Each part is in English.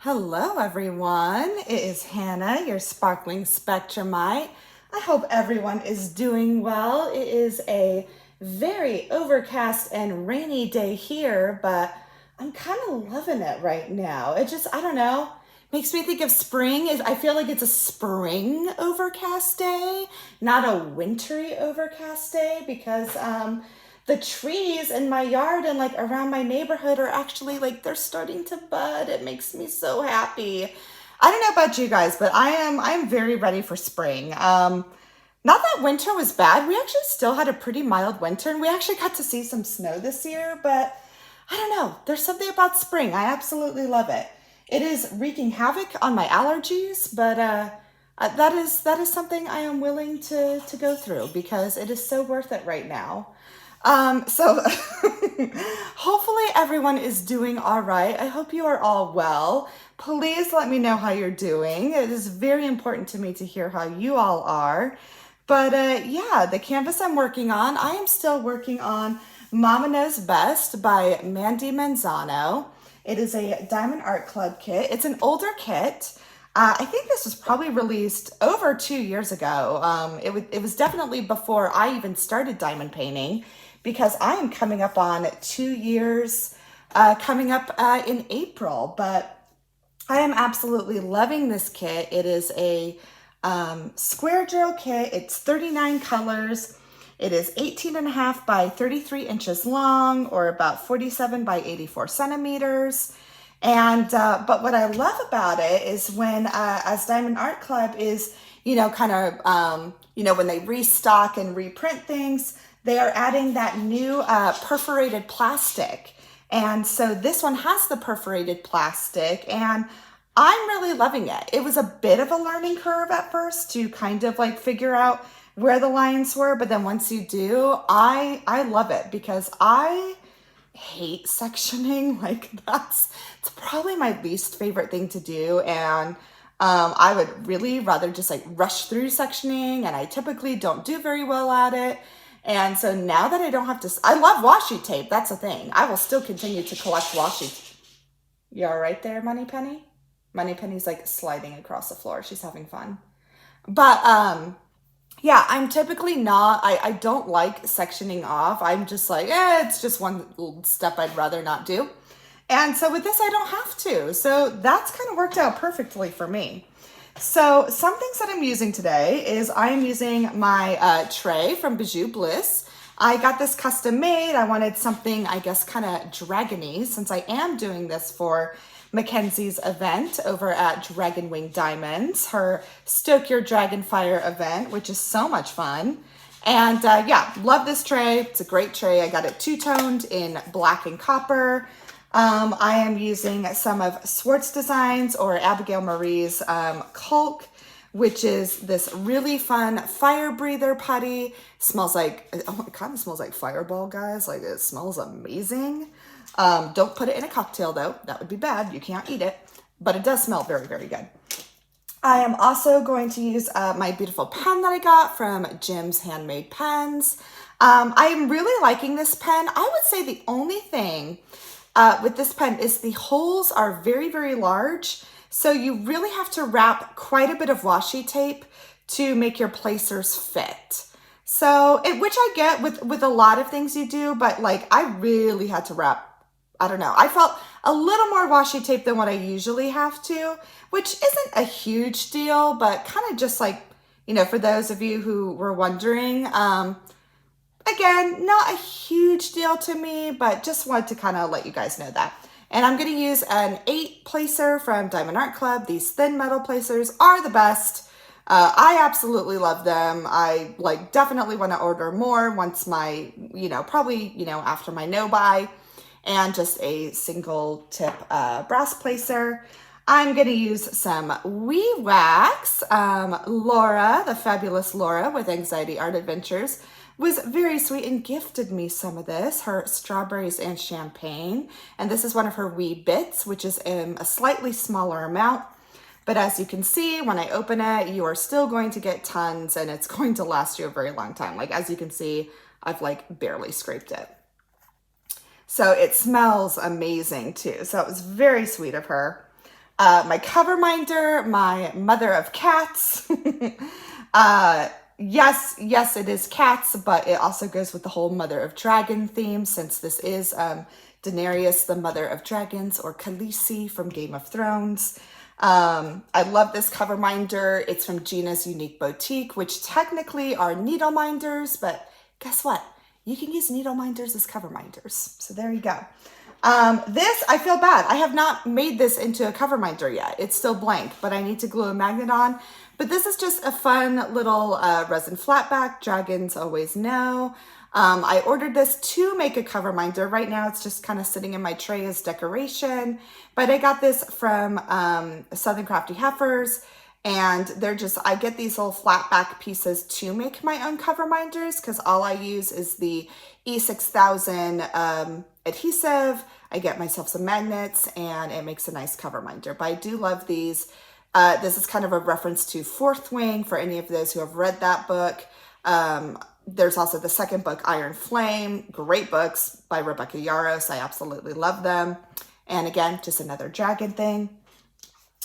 Hello everyone, it is Hannah, your sparkling spectrumite. I hope everyone is doing well. It is a very overcast and rainy day here, but I'm kind of loving it right now. I don't know, makes me think of spring. I feel like it's a spring overcast day, not a wintry overcast day because the trees in my yard and like around my neighborhood are actually like they're starting to bud. It makes me so happy. I don't know about you guys, but I'm very ready for spring. Not that winter was bad. We actually still had a pretty mild winter and we actually got to see some snow this year, but I don't know. There's something about spring. I absolutely love it. It is wreaking havoc on my allergies, but that is something I am willing to go through because it is so worth it right now. So hopefully everyone is doing all right. I hope you are all well. Please let me know how you're doing. It is very important to me to hear how you all are. But yeah, the canvas I'm working on, I am still working on Mama Knows Best by Mandy Manzano. It is a Diamond Art Club kit. It's an older kit. I think this was probably released over 2 years ago. It was definitely before I even started diamond painting because I am coming up on 2 years coming up in April. But I am absolutely loving this kit. It is a square drill kit. It's 39 colors. It is 18.5 by 33 inches long, or about 47 by 84 centimeters. And but what I love about it is when as Diamond Art Club is, kind of, when they restock and reprint things, they are adding that new perforated plastic. And so this one has the perforated plastic and I'm really loving it. It was a bit of a learning curve at first to kind of like figure out where the lines were, but then once you do, I love it because I hate sectioning. Like it's probably my least favorite thing to do. And I would really rather just like rush through sectioning and I typically don't do very well at it. And so now that I don't have to, I love washi tape. That's the thing. I will still continue to collect washi. You all right there, Money Penny? Money Penny's like sliding across the floor. She's having fun. But yeah, I'm typically not, I don't like sectioning off. I'm just like, it's just one little step I'd rather not do. And so with this, I don't have to. So that's kind of worked out perfectly for me. So some things that I'm using today is I am using my tray from Bijou Bliss. I got this custom made. I wanted something, I guess, kind of dragony since I am doing this for Mackenzie's event over at Dragon Wing Diamonds, her Stoke Your Dragon Fire event, which is so much fun. And yeah, love this tray. It's a great tray. I got it two-toned in black and copper. I am using some of Swartz Designs or Abigail Marie's Caulk, which is this really fun fire breather putty. Smells like, oh, it kind of smells like Fireball, guys. Like it smells amazing. Don't put it in a cocktail though. That would be bad. You can't eat it, but it does smell very, very good. I am also going to use my beautiful pen that I got from Jim's Handmade Pens. I am really liking this pen. I would say the only thing with this pen is the holes are very, very large. So you really have to wrap quite a bit of washi tape to make your placers fit. So, which I get with a lot of things you do, but like I really had to wrap, I don't know. I felt a little more washi tape than what I usually have to, which isn't a huge deal, but kind of just like, for those of you who were wondering, again, not a huge deal to me, but just wanted to kind of let you guys know that. And I'm going to use an 8 placer from Diamond Art Club. These thin metal placers are the best. I absolutely love them. I definitely want to order more once my, probably, after my no buy, and just a single tip brass placer. I'm going to use some Wee Wax. Laura, the fabulous Laura with Anxiety Art Adventures, was very sweet and gifted me some of this, her strawberries and champagne. And this is one of her wee bits, which is a slightly smaller amount. But as you can see, when I open it, you are still going to get tons and it's going to last you a very long time. Like, as you can see, I've barely scraped it. So it smells amazing too. So it was very sweet of her. my cover minder, my mother of cats. Yes, it is cats, but it also goes with the whole mother of dragon theme, since this is Daenerys, the mother of dragons, or Khaleesi from Game of Thrones. I love this cover minder. It's from Gina's Unique Boutique, which technically are needle minders, but guess what? You can use needle minders as cover minders. So there you go. This, I feel bad. I have not made this into a cover minder yet. It's still blank, but I need to glue a magnet on. But this is just a fun little resin flatback. Dragons always know. I ordered this to make a cover minder. Right now it's just kind of sitting in my tray as decoration. But I got this from Southern Crafty Heifers. And they're just, I get these little flat back pieces to make my own cover minders, because all I use is the E6000 adhesive. I get myself some magnets and it makes a nice cover minder. But I do love these. This is kind of a reference to Fourth Wing for any of those who have read that book. There's also the second book, Iron Flame. Great books by Rebecca Yarros. I absolutely love them. And again, just another dragon thing.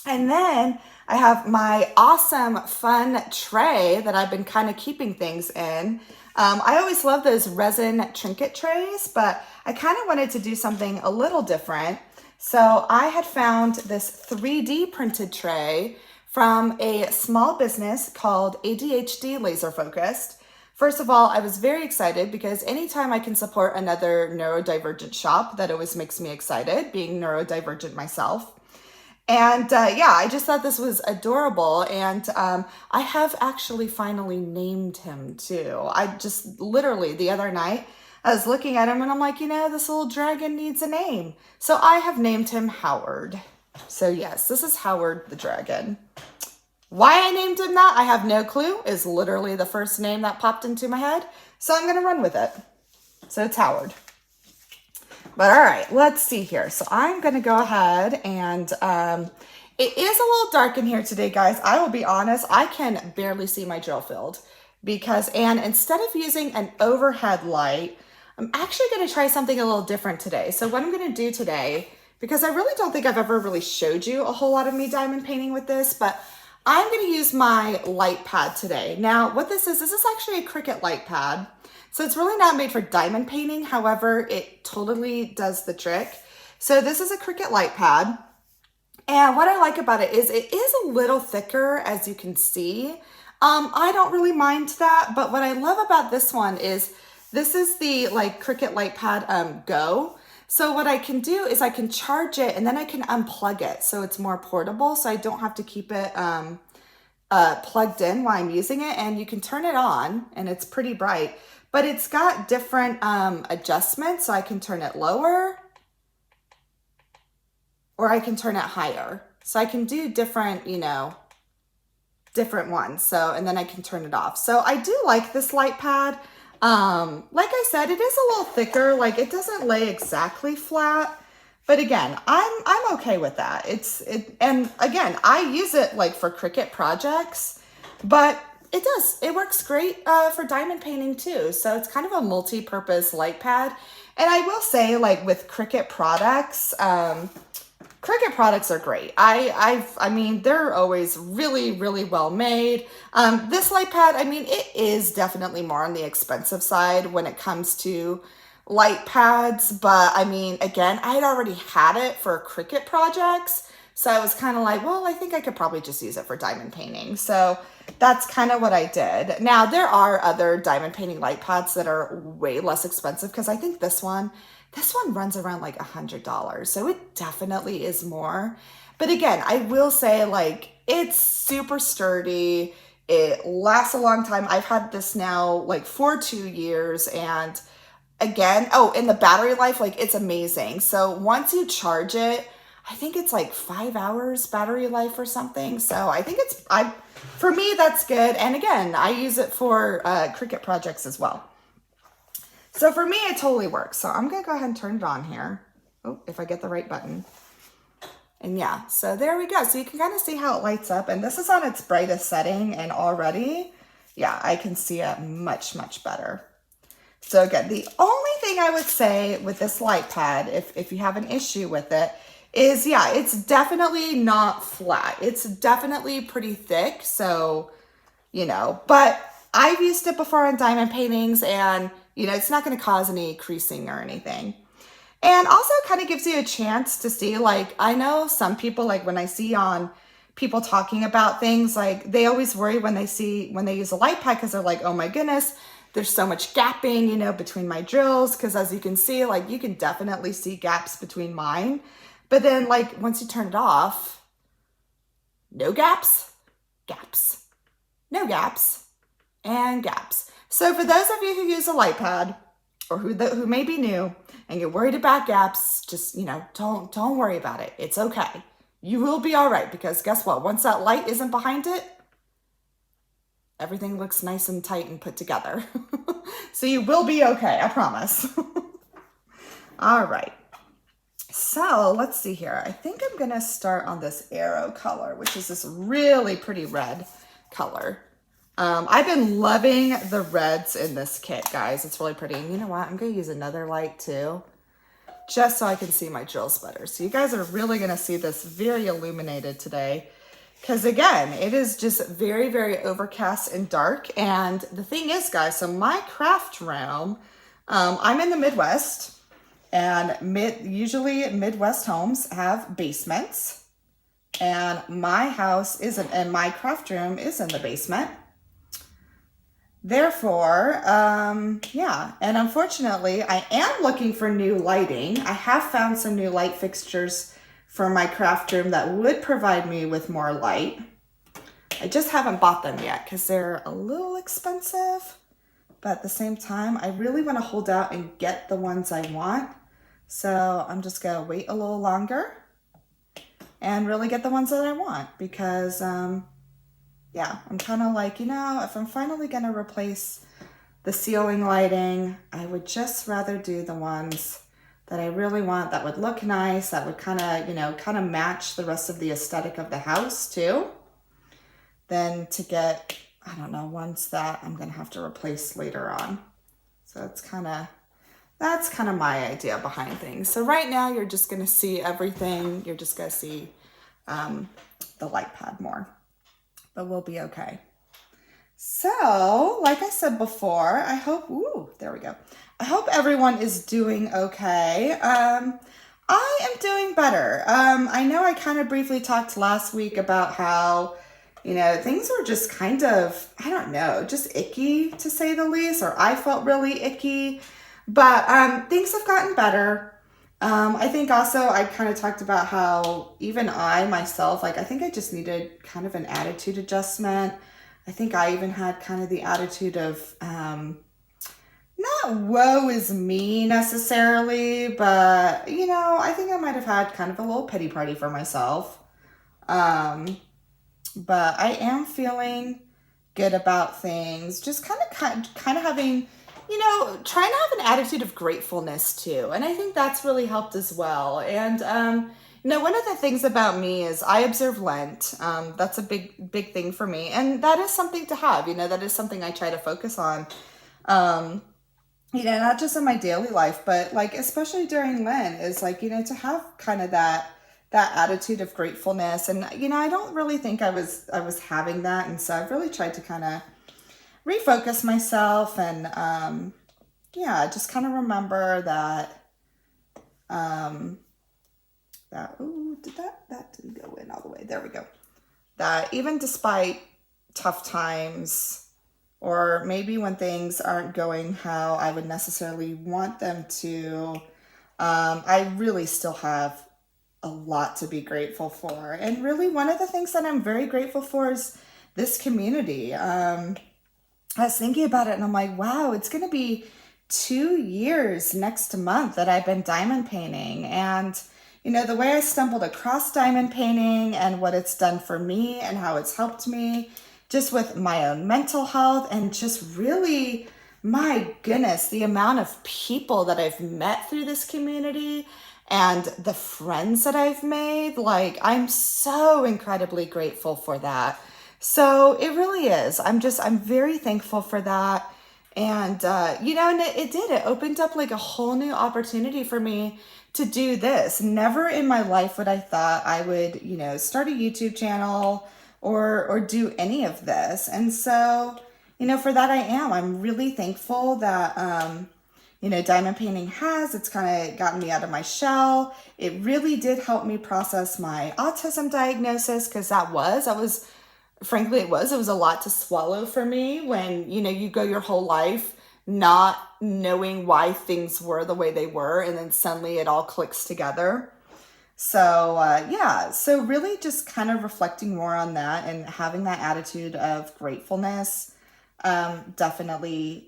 And then I have my awesome fun tray that I've been kind of keeping things in. I always love those resin trinket trays, but I kind of wanted to do something a little different. So I had found this 3D printed tray from a small business called ADHD Laser Focused. First of all, I was very excited because anytime I can support another neurodivergent shop, that always makes me excited, being neurodivergent myself. And yeah, I just thought this was adorable. And I have actually finally named him too. I just literally the other night, I was looking at him and I'm like, you know, this little dragon needs a name. So I have named him Howard. So yes, this is Howard the dragon. Why I named him that, I have no clue. Is literally the first name that popped into my head. So I'm going to run with it. So it's Howard. But all right, let's see here. So I'm going to go ahead and it is a little dark in here today, guys. I will be honest, I can barely see my drill field and instead of using an overhead light, I'm actually going to try something a little different today. So what I'm going to do today, because I really don't think I've ever really showed you a whole lot of me diamond painting with this, but I'm going to use my light pad today. Now, what this is actually a Cricut light pad. So it's really not made for diamond painting. However, it totally does the trick. So this is a Cricut light pad. And what I like about it is a little thicker, as you can see. I don't really mind that. But what I love about this one is this is the Cricut light pad Go. So what I can do is I can charge it and then I can unplug it. So it's more portable. So I don't have to keep it plugged in while I'm using it. And you can turn it on and it's pretty bright. But it's got different adjustments. So I can turn it lower or I can turn it higher. So I can do different, different ones. So, and then I can turn it off. So I do like this light pad. Like I said, it is a little thicker. It doesn't lay exactly flat. But again, I'm okay with that. And again, I use it for Cricut projects, but it works great for diamond painting too. So it's kind of a multi-purpose light pad. And I will say with Cricut products are great. I mean, they're always really, really well made. This light pad, I mean, it is definitely more on the expensive side when it comes to light pads. But I mean, again, I had already had it for Cricut projects. So I was kind of like, well, I think I could probably just use it for diamond painting. So that's kind of what I did. Now, there are other diamond painting light pads that are way less expensive because I think this one runs around $100. So it definitely is more. But again, I will say it's super sturdy. It lasts a long time. I've had this now for 2 years. And again, and the battery life, it's amazing. So once you charge it, I think it's 5 hours battery life or something. So I think for me, that's good. And again, I use it for Cricut projects as well. So for me, it totally works. So I'm going to go ahead and turn it on here. Oh, if I get the right button. And yeah, so there we go. So you can kind of see how it lights up. And this is on its brightest setting. And already, yeah, I can see it much, much better. So again, the only thing I would say with this light pad, if you have an issue with it, is, yeah, it's definitely not flat. It's definitely pretty thick. So, you know, but I've used it before on diamond paintings and, you know, it's not going to cause any creasing or anything. And also kind of gives you a chance to see, like, I know some people, like when I see on people talking about things, like they always worry when they use a light pad because they're like, oh my goodness, there's so much gapping, you know, between my drills. Because as you can see, like you can definitely see gaps between mine. But then like once you turn it off, no gaps, gaps, no gaps, and gaps. So for those of you who use a light pad or who may be new and you're worried about gaps, just, you know, don't worry about it. It's okay. You will be all right because guess what? Once that light isn't behind it, everything looks nice and tight and put together. So you will be okay, I promise. All right. So let's see here. I think I'm gonna start on this arrow color, which is this really pretty red color. I've been loving the reds in this kit, guys. It's really pretty. And you know what? I'm gonna use another light too, just so I can see my drills better. So you guys are really gonna see this very illuminated today. Because again, it is just very, very overcast and dark. And the thing is, guys, so my craft room, I'm in the Midwest, and usually Midwest homes have basements. And my house isn't, and my craft room is in the basement. Therefore, yeah, and unfortunately, I am looking for new lighting. I have found some new light fixtures for my craft room that would provide me with more light. I just haven't bought them yet because they're a little expensive, but at the same time, I really want to hold out and get the ones I want. So I'm just gonna wait a little longer and really get the ones that I want because, yeah, I'm kind of like, you know, if I'm finally gonna replace the ceiling lighting, I would just rather do the ones that I really want, that would look nice, that would kind of, you know, kind of match the rest of the aesthetic of the house too, than to get, I don't know, ones that I'm gonna have to replace later on. So it's that's kind of my idea behind things. So right now you're just gonna see everything. You're just gonna see the light pad more, but we'll be okay. So, like I said before, I hope, there we go. I hope everyone is doing okay. I am doing better. I know I kind of briefly talked last week about how, you know, things were just kind of, I don't know, just icky to say the least, or I felt really icky, but things have gotten better. I think also I kind of talked about how even I myself, like I think I just needed kind of an attitude adjustment. I think I even had kind of the attitude of, not woe is me necessarily, but, you know, I think I might have had kind of a little pity party for myself. But I am feeling good about things, just kind of having, you know, trying to have an attitude of gratefulness too. And I think that's really helped as well. And, you know, one of the things about me is I observe Lent. That's a big thing for me. And that is something to have, you know, that is something I try to focus on. You know, not just in my daily life, but like, especially during Lent is like, you know, to have kind of that attitude of gratefulness. And, you know, I don't really think I was having that. And so I've really tried to kind of refocus myself and, yeah, just kind of remember that, that didn't go in all the way. There we go. That even despite tough times, or maybe when things aren't going how I would necessarily want them to, I really still have a lot to be grateful for. And really one of the things that I'm very grateful for is this community. I was thinking about it and I'm like, wow, it's going to be 2 years next month that I've been diamond painting. And, you know, the way I stumbled across diamond painting and what it's done for me and how it's helped me just with my own mental health and just really, my goodness, the amount of people that I've met through this community and the friends that I've made, like, I'm so incredibly grateful for that. So it really is. I'm very thankful for that. And, and it did. It opened up like a whole new opportunity for me to do this. Never in my life would I thought I would, start a YouTube channel or do any of this. And so, for that I'm really thankful that, diamond painting it's kind of gotten me out of my shell. It really did help me process my autism diagnosis, because frankly, it was a lot to swallow for me when, you go your whole life not knowing why things were the way they were, and then suddenly it all clicks together. So, so really just kind of reflecting more on that and having that attitude of gratefulness definitely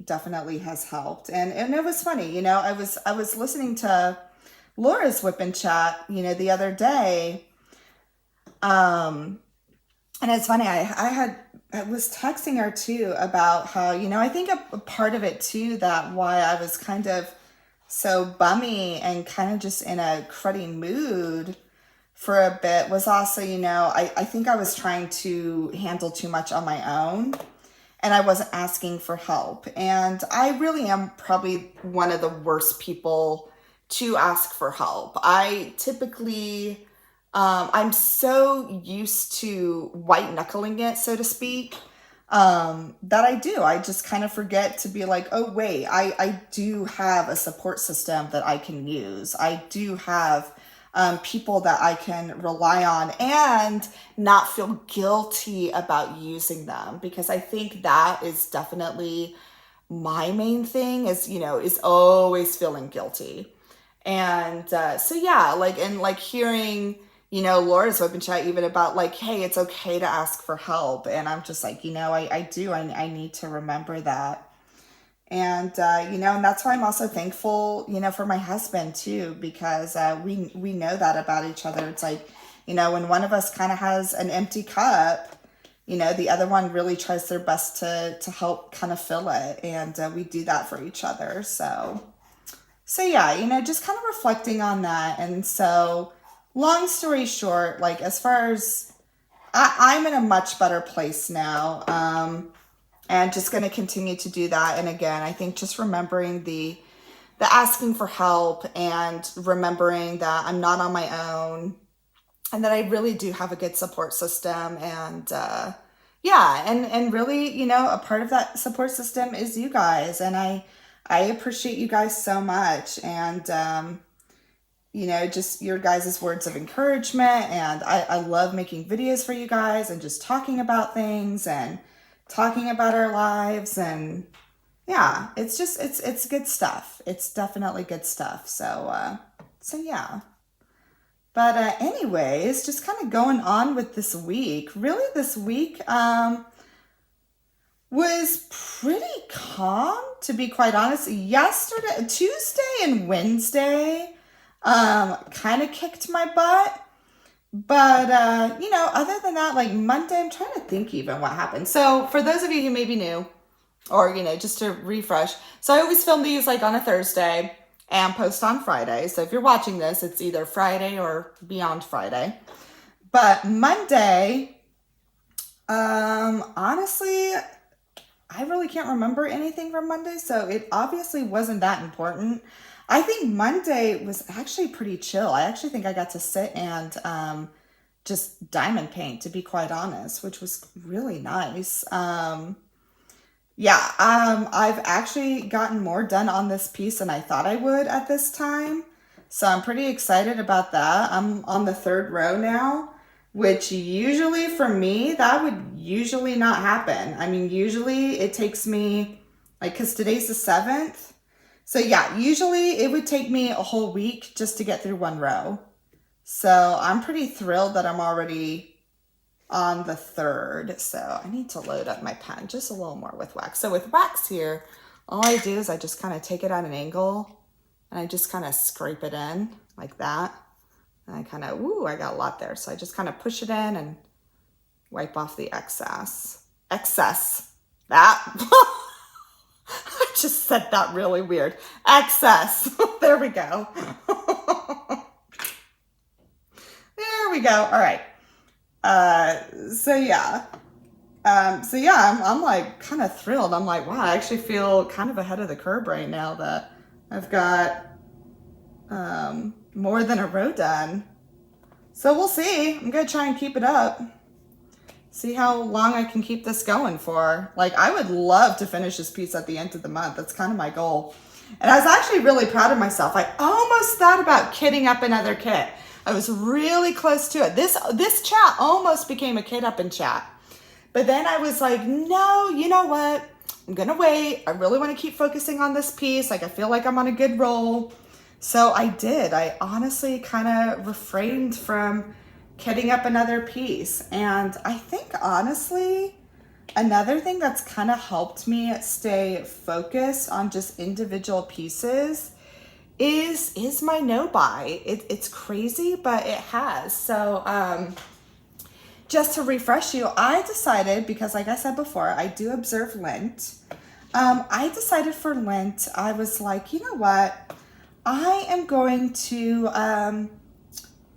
has helped. And it was funny, I was listening to Laura's WIP and Chat, the other day. And it's funny, I was texting her too about how, I think a part of it too, that why I was kind of so bummy and kind of just in a cruddy mood for a bit was also, I think I was trying to handle too much on my own, and I wasn't asking for help. And I really am probably one of the worst people to ask for help. I typically... I'm so used to white knuckling it, so to speak, that I just kind of forget to be like, oh, wait, I do have a support system that I can use. I do have people that I can rely on and not feel guilty about using them, because I think that is definitely my main thing is always feeling guilty. And hearing Laura's WIP and Chat even about like, hey, it's okay to ask for help. And I'm just like, I need to remember that. And, and that's why I'm also thankful, for my husband too, because we know that about each other. It's like, when one of us kind of has an empty cup, the other one really tries their best to help kind of fill it. And we do that for each other. So yeah, just kind of reflecting on that. And so... long story short, like as far as I'm in a much better place now, and just going to continue to do that. And again, I think just remembering the asking for help and remembering that I'm not on my own, and that I really do have a good support system. And and really, a part of that support system is you guys, and I appreciate you guys so much. And just your guys' words of encouragement. And I love making videos for you guys and just talking about things and talking about our lives. And yeah, it's just, it's good stuff. It's definitely good stuff. So yeah. But anyways, just kind of going on with this week. Really, this week was pretty calm, to be quite honest. Tuesday and Wednesday kind of kicked my butt. But, other than that, like Monday, I'm trying to think even what happened. So for those of you who may be new, or, just to refresh. So I always film these like on a Thursday and post on Friday. So if you're watching this, it's either Friday or beyond Friday. But Monday, honestly, I really can't remember anything from Monday. So it obviously wasn't that important. I think Monday was actually pretty chill. I actually think I got to sit and just diamond paint, to be quite honest, which was really nice. I've actually gotten more done on this piece than I thought I would at this time. So I'm pretty excited about that. I'm on the 3rd row now, which usually for me, that would usually not happen. I mean, usually it takes me, like, because today's the 7th. So yeah, usually it would take me a whole week just to get through 1 row. So I'm pretty thrilled that I'm already on the 3rd. So I need to load up my pen just a little more with wax. So with wax here, all I do is I just kind of take it at an angle and I just kind of scrape it in like that. And I kind of, I got a lot there. So I just kind of push it in and wipe off the excess. That... I just said that really weird. Excess. There we go. There we go. All right. So yeah. So yeah, I'm like kind of thrilled. I'm like, wow, I actually feel kind of ahead of the curve right now that I've got more than a row done. So we'll see. I'm gonna try and keep it up. See how long I can keep this going for. Like, I would love to finish this piece at the end of the month. That's kind of my goal. And I was actually really proud of myself. I almost thought about kitting up another kit. I was really close to it. This chat almost became a kit up and chat. But then I was like, no, you know what? I'm gonna wait. I really want to keep focusing on this piece. Like, I feel like I'm on a good roll. So I did. I honestly kind of refrained from kitting up another piece. And I think honestly, another thing that's kind of helped me stay focused on just individual pieces is my no buy. It's crazy, but it has. So just to refresh you, I decided, because like I said before, I do observe Lent. I decided for Lent, I was like, you know what? I am going to, I'm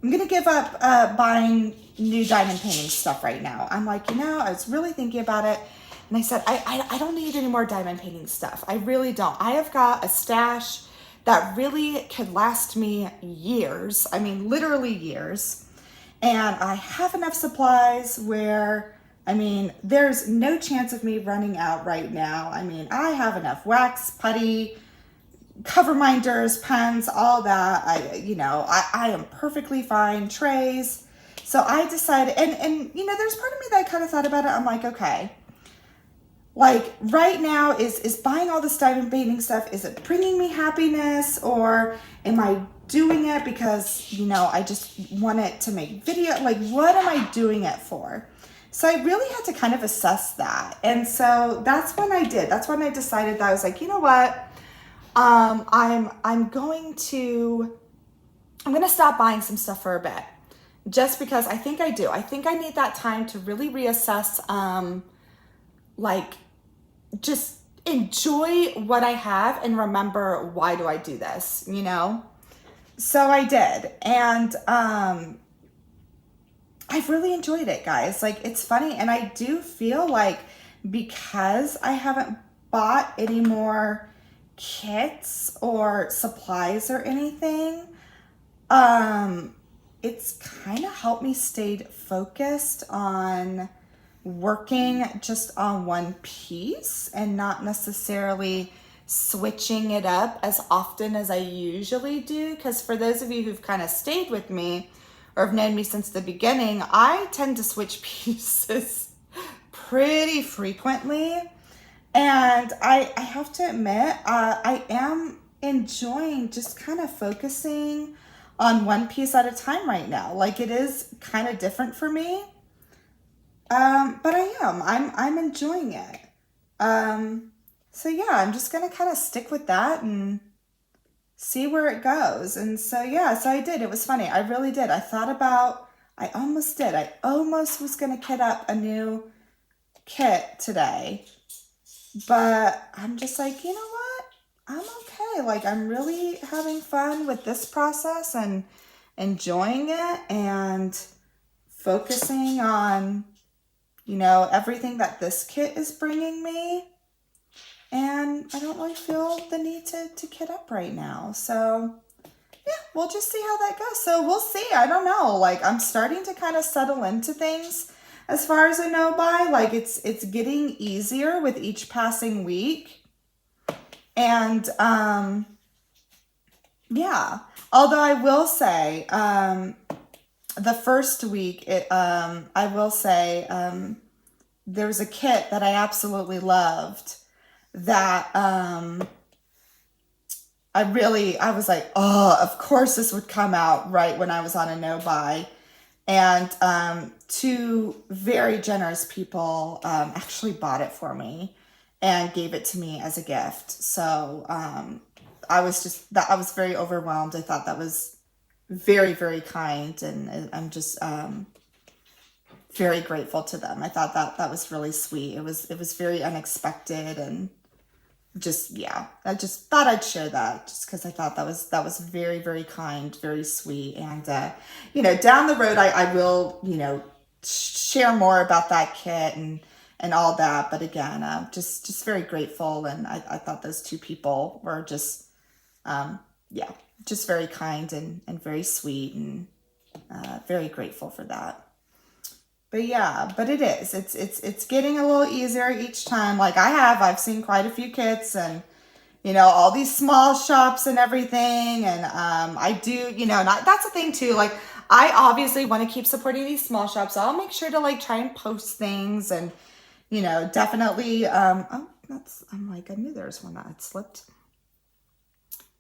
going to give up buying new diamond painting stuff right now. I'm like, you know, I was really thinking about it. And I said, I don't need any more diamond painting stuff. I really don't. I have got a stash that really could last me years. I mean, literally years. And I have enough supplies where, I mean, there's no chance of me running out right now. I mean, I have enough wax, putty, cover minders, pens, all that. I am perfectly fine. Trays. So I decided, and you know, there's part of me that I kind of thought about it. I'm like, okay, like right now is buying all this diamond painting stuff, is it bringing me happiness, or am I doing it because, you know, I just want it to make video? Like, what am I doing it for? So I really had to kind of assess that. And so that's when I did. That's when I decided that I was like, you know what? I'm going to stop buying some stuff for a bit, just because I think I do. I think I need that time to really reassess, like just enjoy what I have and remember, why do I do this, you know? So I did. And, I've really enjoyed it, guys. Like, it's funny. And I do feel like because I haven't bought any more kits or supplies or anything, it's kind of helped me stay focused on working just on one piece and not necessarily switching it up as often as I usually do. Because for those of you who've kind of stayed with me or have known me since the beginning, I tend to switch pieces pretty frequently. And I have to admit, I am enjoying just kind of focusing on one piece at a time right now. Like, it is kind of different for me. But I'm enjoying it. So yeah, I'm just going to kind of stick with that and see where it goes. And so, yeah, so I did. It was funny. I really did. I almost did. I almost was going to kit up a new kit today. But I'm just like, you know what? I'm okay. Like, I'm really having fun with this process and enjoying it and focusing on, you know, everything that this kit is bringing me. And I don't really feel the need to kit up right now. So yeah, we'll just see how that goes. So we'll see. I don't know. Like, I'm starting to kind of settle into things as far as I know by. Like, it's getting easier with each passing week. And yeah. Although I will say, the first week, I will say, there was a kit that I absolutely loved that I was like, oh, of course this would come out right when I was on a no buy. And two very generous people actually bought it for me and gave it to me as a gift. So I was very overwhelmed. I thought that was very, very kind, and I'm just very grateful to them. I thought that was really sweet. It was very unexpected, and just, yeah, I just thought I'd share that just because I thought that was very, very kind, very sweet. And you know, down the road I will, you know, share more about that kit and and all that. But again, just very grateful. And I thought those two people were just, yeah, just very kind and very sweet, and very grateful for that. But yeah, but it is. It's getting a little easier each time. Like I've seen quite a few kits, and all these small shops and everything. And I do, that's the thing too. Like I obviously want to keep supporting these small shops. So I'll make sure to like try and post things, and definitely. Oh, I knew there was one that had slipped.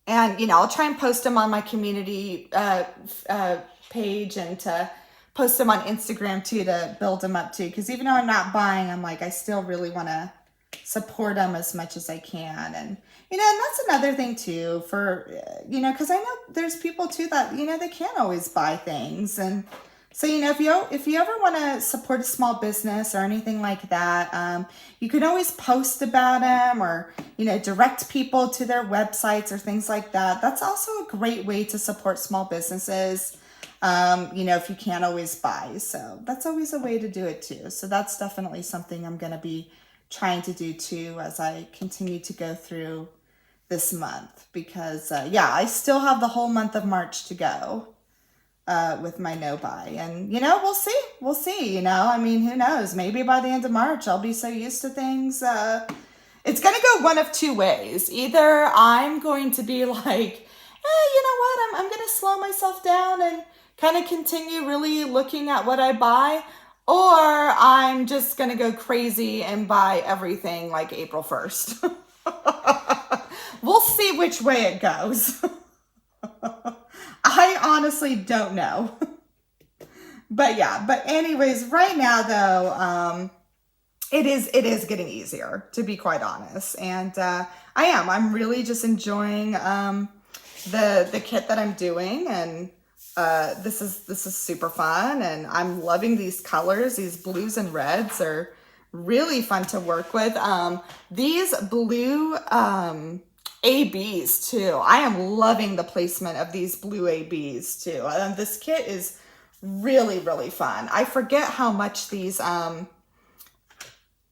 And I'll try and post them on my community page, and to post them on Instagram too, to build them up too. Because even though I'm not buying, I'm like, I still really want to support them as much as I can. And and that's another thing too, for because I know there's people too that they can't always buy things. And so if you ever want to support a small business or anything like that, you can always post about them, or direct people to their websites or things like that. That's also a great way to support small businesses, if you can't always buy. So that's always a way to do it too. So that's definitely something I'm going to be trying to do too, as I continue to go through this month, because I still have the whole month of March to go with my no buy. And we'll see. I mean, who knows, maybe by the end of March I'll be so used to things. It's gonna go one of two ways. Either I'm going to be like, hey, you know what, I'm gonna slow myself down and kind of continue really looking at what I buy, or I'm just gonna go crazy and buy everything like April 1st. We'll see which way it goes. I honestly don't know. But anyways, right now though, it is getting easier, to be quite honest. And I'm really just enjoying the kit that I'm doing, and this is super fun, and I'm loving these colors. These blues and reds are really fun to work with. These blue ABs too. I am loving the placement of these blue ABs too. This kit is really, really fun. I forget how much these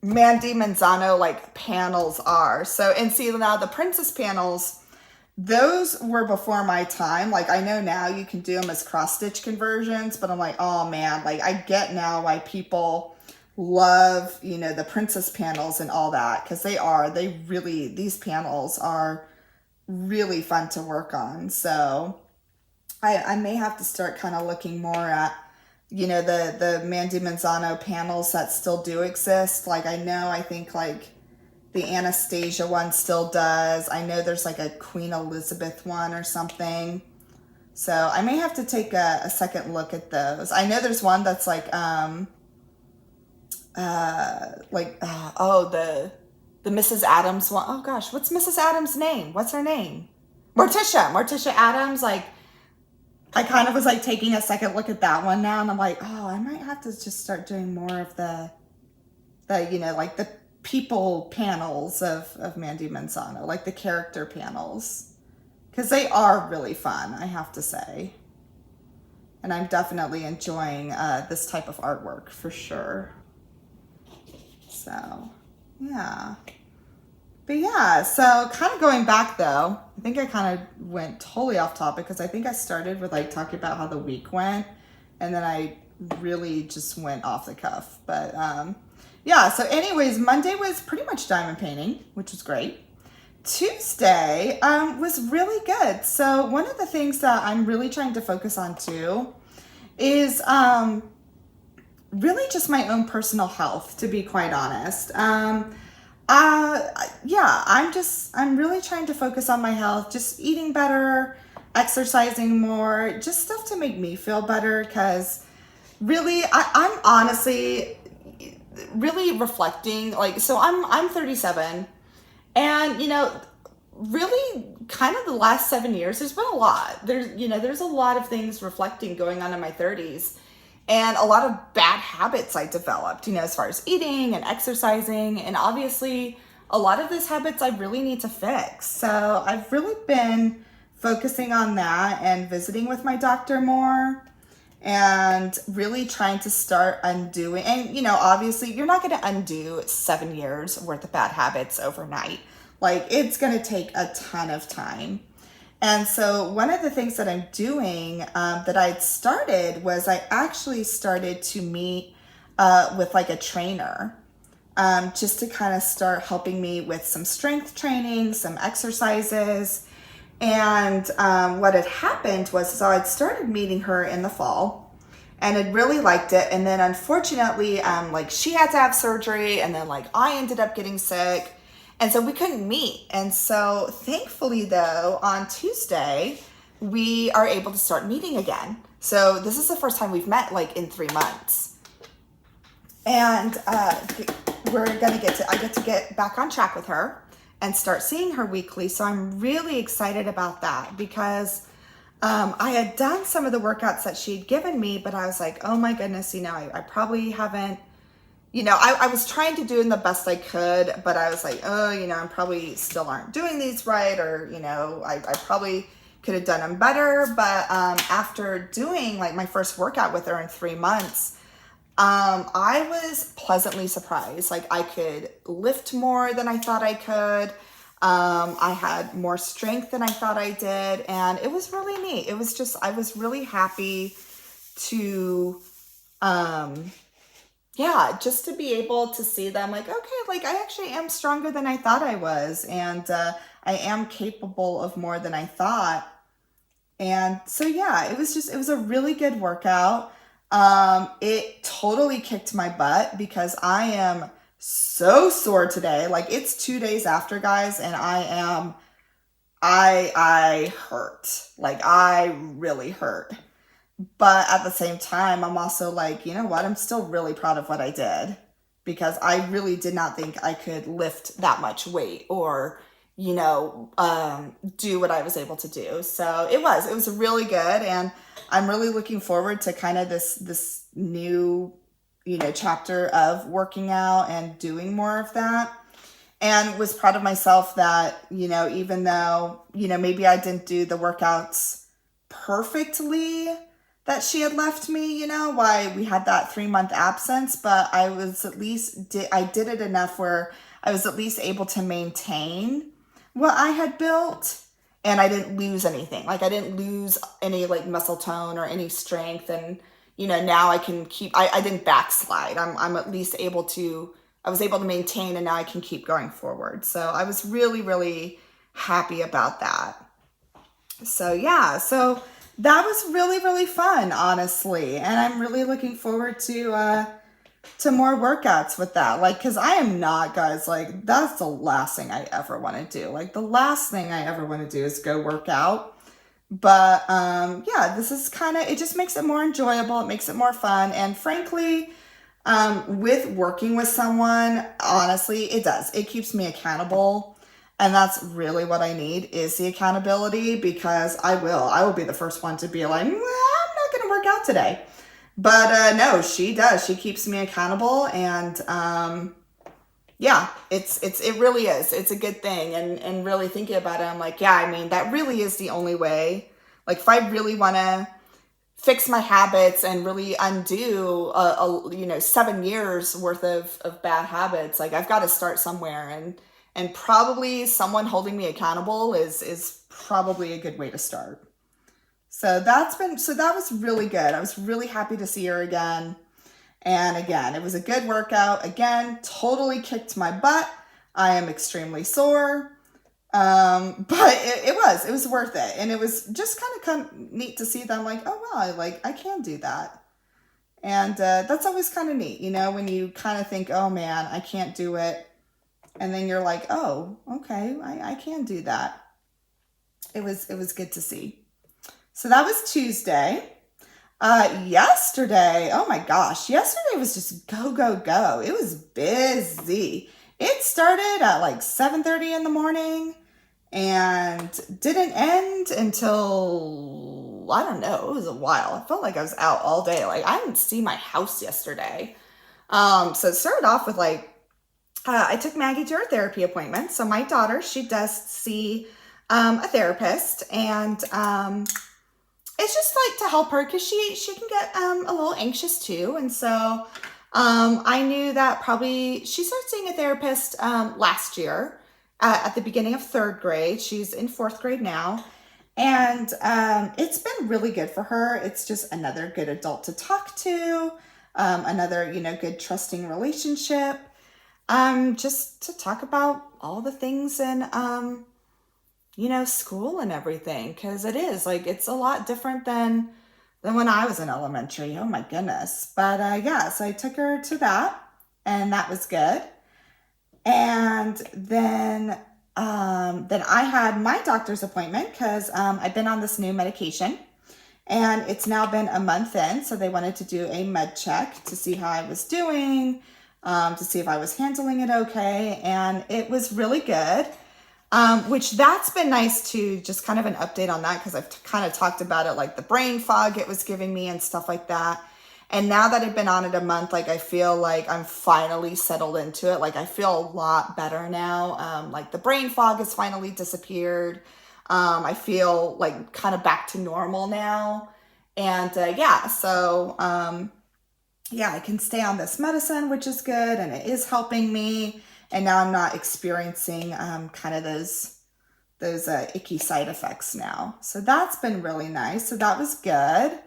Mandy Manzano like panels are. So, and see now the princess panels, those were before my time. Like I know now you can do them as cross stitch conversions, but I'm like, oh man, like I get now why people love, the princess panels and all that, because these panels are really fun to work on. So I may have to start kind of looking more at, the Mandy Manzano panels that still do exist. Like I think like the Anastasia one still does. I know there's like a Queen Elizabeth one or something. So I may have to take a second look at those. I know there's one that's like, the Mrs. Adams one. Oh gosh, what's Mrs. Adams' name? What's her name? Morticia Adams. Like, I kind of was like taking a second look at that one now, and I'm like, oh, I might have to just start doing more of the like the people panels of Mandy Manzano, like the character panels, because they are really fun, I have to say. And I'm definitely enjoying this type of artwork for sure. So, yeah. But yeah, so kind of going back though, I think I kind of went totally off topic, because I think I started with like talking about how the week went, and then I really just went off the cuff. But yeah, so anyways, Monday was pretty much diamond painting, which was great. Tuesday was really good. So one of the things that I'm really trying to focus on too is really just my own personal health, to be quite honest. I'm really trying to focus on my health, just eating better, exercising more, just stuff to make me feel better. Because really, I'm honestly really reflecting, like, so I'm 37, and really kind of the last 7 years, there's been a lot. There's a lot of things reflecting going on in my 30s. And a lot of bad habits I developed, as far as eating and exercising. And obviously, a lot of those habits I really need to fix. So I've really been focusing on that and visiting with my doctor more. and really trying to start undoing. And, obviously you're not going to undo 7 years worth of bad habits overnight. Like, it's going to take a ton of time. And so one of the things that I'm doing that I'd started was I actually started to meet with like a trainer, just to kind of start helping me with some strength training, some exercises. And what had happened was, so I'd started meeting her in the fall and had really liked it. And then unfortunately, like, she had to have surgery, and then like I ended up getting sick. And so we couldn't meet. And so thankfully though, on Tuesday, we are able to start meeting again. So this is the first time we've met like in 3 months. And I get to get back on track with her and start seeing her weekly. So I'm really excited about that, because I had done some of the workouts that she'd given me, but I was like, oh my goodness, I probably haven't, I was trying to do in the best I could, but I was like, oh, I probably still aren't doing these right, or, I probably could have done them better. But after doing like my first workout with her in 3 months, I was pleasantly surprised. Like, I could lift more than I thought I could. I had more strength than I thought I did. And it was really neat. It was just, I was really happy to, just to be able to see them like, okay, like I actually am stronger than I thought I was. And, I am capable of more than I thought. And so, it was a really good workout. It totally kicked my butt, because I am so sore today. Like, it's 2 days after, guys, and I hurt. Like, I really hurt. But at the same time, I'm also like, you know what? I'm still really proud of what I did, because I really did not think I could lift that much weight or, do what I was able to do. So it was really good. And I'm really looking forward to kind of this new, chapter of working out and doing more of that. And was proud of myself that, even though, maybe I didn't do the workouts perfectly that she had left me, why we had that 3-month absence, but I was at least, I did it enough where I was at least able to maintain what I had built, and I didn't lose anything. Like, I didn't lose any like muscle tone or any strength. And, now I can keep, I didn't backslide. I'm at least able to, I was able to maintain, and now I can keep going forward. So I was really, really happy about that. So so that was really, really fun, honestly. And I'm really looking forward to more workouts with that. Like, cause I am not, guys, like, that's the last thing I ever want to do. Like, the last thing I ever want to do is go work out. But, this is kind of, it just makes it more enjoyable. It makes it more fun. And frankly, with working with someone, honestly, it does. It keeps me accountable. And that's really what I need, is the accountability, because I will be the first one to be like, well, I'm not going to work out today. But no, she does. She keeps me accountable. And it really is. It's a good thing. And really thinking about it, I'm like, that really is the only way. Like, if I really want to fix my habits and really undo 7 years worth of bad habits, like, I've got to start somewhere. And probably someone holding me accountable is probably a good way to start. So that was really good. I was really happy to see her again. And again, it was a good workout. Again, totally kicked my butt. I am extremely sore. But it was worth it. And it was just kind of neat to see them like, oh, wow, I can do that. And that's always kind of neat, when you kind of think, oh man, I can't do it. And then you're like, oh, okay, I can do that. It was good to see. So that was Tuesday. Yesterday, oh my gosh, yesterday was just go, go, go. It was busy. It started at like 7:30 in the morning and didn't end until, I don't know, it was a while. I felt like I was out all day. Like, I didn't see my house yesterday. So it started off with I took Maggie to her therapy appointment. So my daughter, she does see a therapist, and it's just like to help her because she can get a little anxious too. And so I knew that probably she started seeing a therapist last year at the beginning of 3rd grade. She's in 4th grade now. And it's been really good for her. It's just another good adult to talk to, another, good trusting relationship, just to talk about all the things in, school and everything. Because it is, like, it's a lot different than when I was in elementary. Oh, my goodness. But, yeah, so I took her to that, and that was good. And then I had my doctor's appointment because I've been on this new medication, and it's now been a month in. So they wanted to do a med check to see how I was doing, to see if I was handling it okay. And it was really good, which that's been nice too. Just kind of an update on that because I've kind of talked about it, like the brain fog it was giving me and stuff like that. And now that I've been on it a month, like I feel like I'm finally settled into it. Like I feel a lot better now. Like the brain fog has finally disappeared. I feel like kind of back to normal now. And yeah, so yeah, I can stay on this medicine, which is good. And it is helping me. And now I'm not experiencing kind of those icky side effects now. So that's been really nice. So that was good.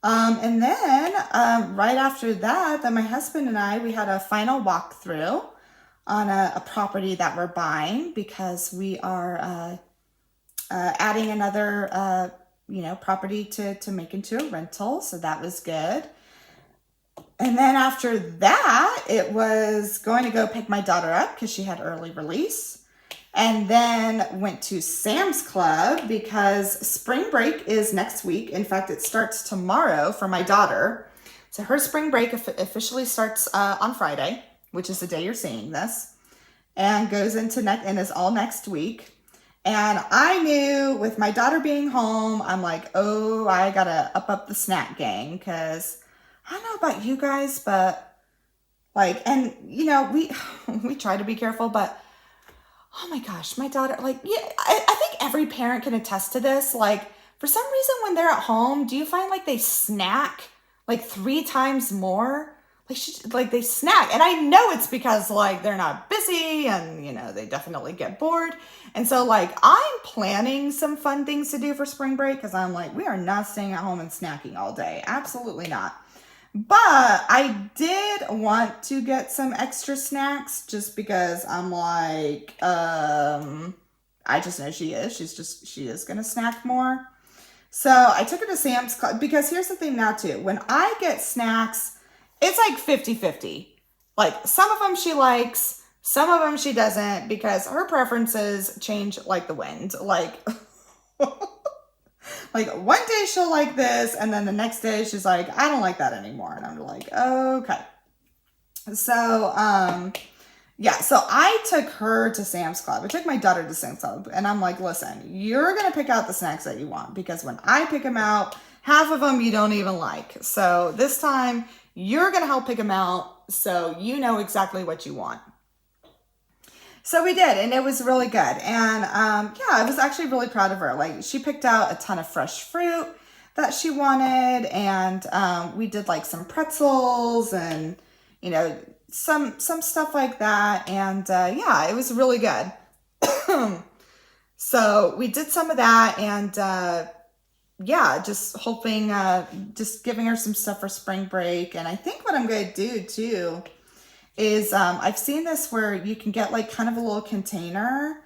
And then right after that, then my husband and I, we had a final walkthrough on a property that we're buying because we are adding another, property to make into a rental. So that was good. And then after that, it was going to go pick my daughter up because she had early release. And then went to Sam's Club because spring break is next week. In fact, it starts tomorrow for my daughter. So her spring break officially starts on Friday, which is the day you're seeing this, and goes into and is all next week. And I knew with my daughter being home, I'm like, oh, I gotta up the snack game because I don't know about you guys, but like, and we try to be careful, but oh my gosh, my daughter, like, yeah, I think every parent can attest to this. Like, for some reason, when they're at home, do you find like they snack like 3 times more? Like they snack. And I know it's because like they're not busy and, they definitely get bored. And so like I'm planning some fun things to do for spring break because I'm like, we are not staying at home and snacking all day. Absolutely not. But I did want to get some extra snacks just because I'm like, I just know she is. She is going to snack more. So I took her to Sam's Club because here's the thing now too. When I get snacks, it's like 50-50. Like some of them she likes, some of them she doesn't because her preferences change like the wind. Like... Like one day she'll like this, and then the next day she's like, I don't like that anymore. And I'm like, okay. So, yeah, so I took her to Sam's Club. I took my daughter to Sam's Club, and I'm like, listen, you're going to pick out the snacks that you want, because when I pick them out, half of them you don't even like. So this time, you're going to help pick them out, so you know exactly what you want. So we did, and it was really good. And yeah, I was actually really proud of her. Like she picked out a ton of fresh fruit that she wanted, and we did like some pretzels and some stuff like that. And yeah, it was really good. So we did some of that, and yeah, just hoping, just giving her some stuff for spring break. And I think what I'm going to do too is I've seen this where you can get like kind of a little container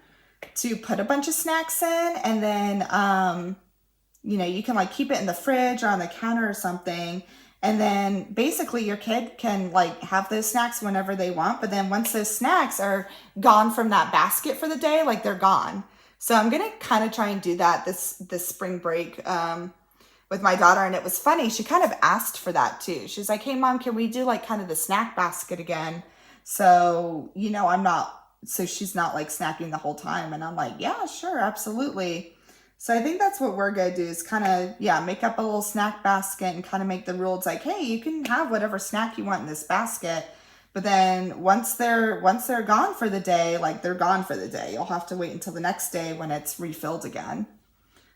to put a bunch of snacks in, and then you can like keep it in the fridge or on the counter or something, and then basically your kid can like have those snacks whenever they want, but then once those snacks are gone from that basket for the day, like they're gone. So I'm gonna kind of try and do that this spring break with my daughter. And it was funny, she kind of asked for that too. She's like, hey mom, can we do like kind of the snack basket again? So, so she's not like snacking the whole time. And I'm like, yeah, sure, absolutely. So I think that's what we're going to do is kind of, yeah, make up a little snack basket and kind of make the rules like, hey, you can have whatever snack you want in this basket. But then once they're gone for the day, like they're gone for the day. You'll have to wait until the next day when it's refilled again.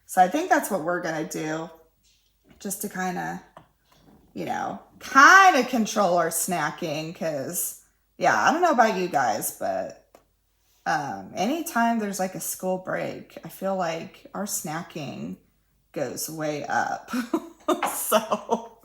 So I think that's what we're going to do. just to kind of, kind of control our snacking. Because, yeah, I don't know about you guys, but anytime there's like a school break, I feel like our snacking goes way up. So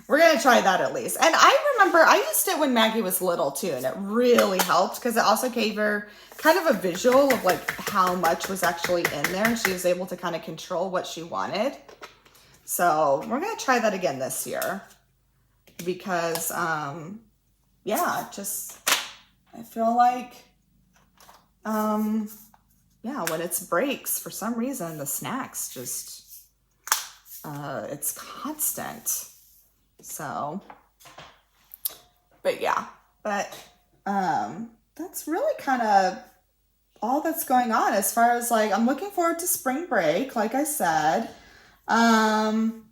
we're going to try that at least. And I remember I used it when Maggie was little too, and it really helped because it also gave her kind of a visual of like how much was actually in there, and she was able to kind of control what she wanted. So we're going to try that again this year because, yeah, just, I feel like, yeah, when it's breaks, for some reason, the snacks just, it's constant. So, but yeah, that's really kind of all that's going on as far as like, I'm looking forward to spring break, like I said. We don't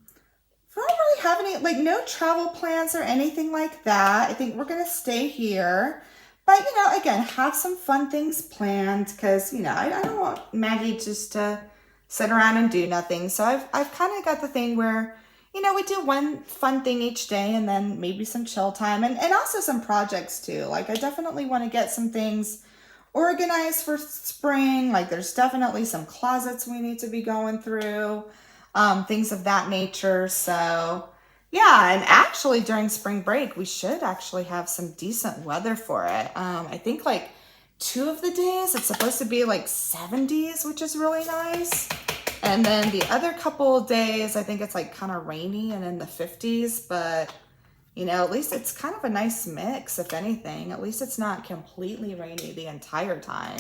really have any, like, no travel plans or anything like that. I think we're going to stay here. But, again, have some fun things planned because, I don't want Maggie just to sit around and do nothing. So I've kind of got the thing where, we do one fun thing each day and then maybe some chill time and also some projects too. Like, I definitely want to get some things organized for spring. Like, there's definitely some closets we need to be going through, things of that nature. So, yeah, and actually during spring break, we should actually have some decent weather for it. I think like 2 of the days, it's supposed to be like 70s, which is really nice. And then the other couple of days, I think it's like kind of rainy and in the 50s, but at least it's kind of a nice mix, if anything. At least it's not completely rainy the entire time.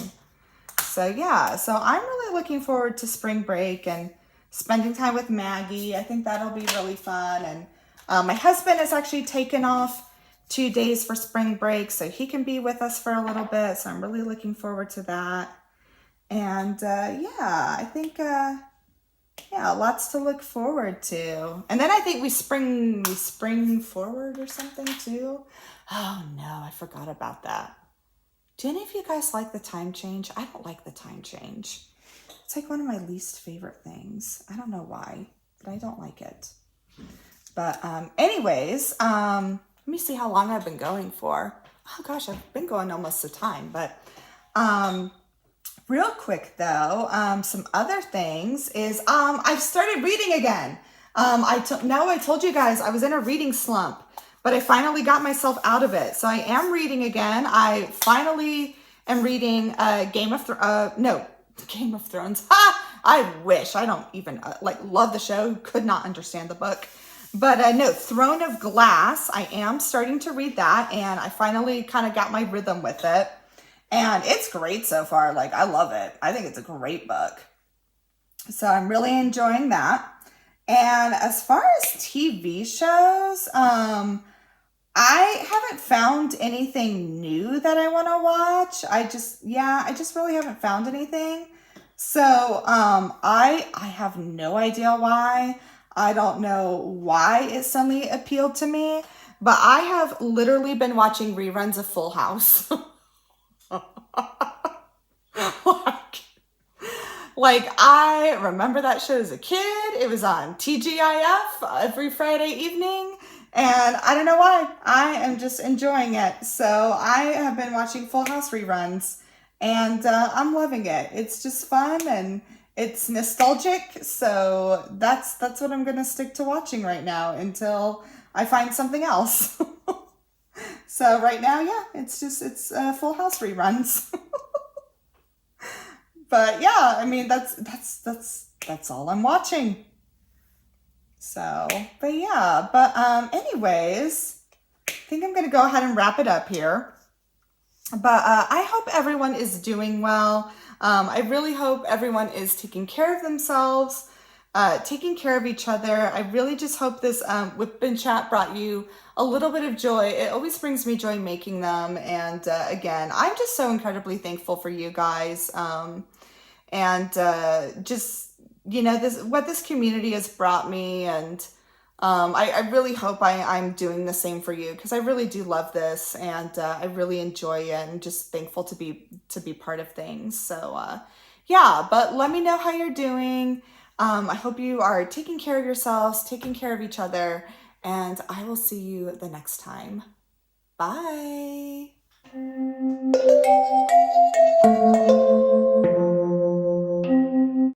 So yeah, so I'm really looking forward to spring break and spending time with Maggie. I think that'll be really fun. And my husband has actually taken off 2 days for spring break, so he can be with us for a little bit. So I'm really looking forward to that. And yeah, I think lots to look forward to. And then I think we spring forward or something too. Oh no, I forgot about that. Do any of you guys like the time change? I don't like the time change. It's like one of my least favorite things. I don't know why, but I don't like it. But anyways, let me see how long I've been going for. Oh gosh, I've been going almost a time. But real quick though, some other things is I've started reading again. I told you guys I was in a reading slump, but I finally got myself out of it. So I am reading again. I finally am reading Game of Thrones. I wish. I don't even love the show. Could not understand the book. But no, Throne of Glass. I am starting to read that, and I finally kind of got my rhythm with it. And it's great so far. Like, I love it. I think it's a great book. So I'm really enjoying that. And as far as TV shows, I haven't found anything new that I want to watch. I just really haven't found anything. So I have no idea why. I don't know why it suddenly appealed to me, but I have literally been watching reruns of Full House. Like, I remember that show as a kid. It was on TGIF every Friday evening, and I don't know why. I am just enjoying it. So I have been watching Full House reruns, and I'm loving it. It's just fun and it's nostalgic. So that's what I'm gonna stick to watching right now until I find something else. So right now, yeah, it's Full House reruns. But yeah, I mean, that's all I'm watching. So, but yeah, anyways, I think I'm going to go ahead and wrap it up here. But I hope everyone is doing well. I really hope everyone is taking care of themselves, taking care of each other. I really just hope this WIP and Chat brought you a little bit of joy. It always brings me joy making them. And again, I'm just so incredibly thankful for you guys. Just, what this community has brought me. And I really hope I'm doing the same for you, because I really do love this, and I really enjoy it, and just thankful to be part of things. So yeah, but let me know how you're doing. I hope you are taking care of yourselves, taking care of each other, and I will see you the next time. Bye.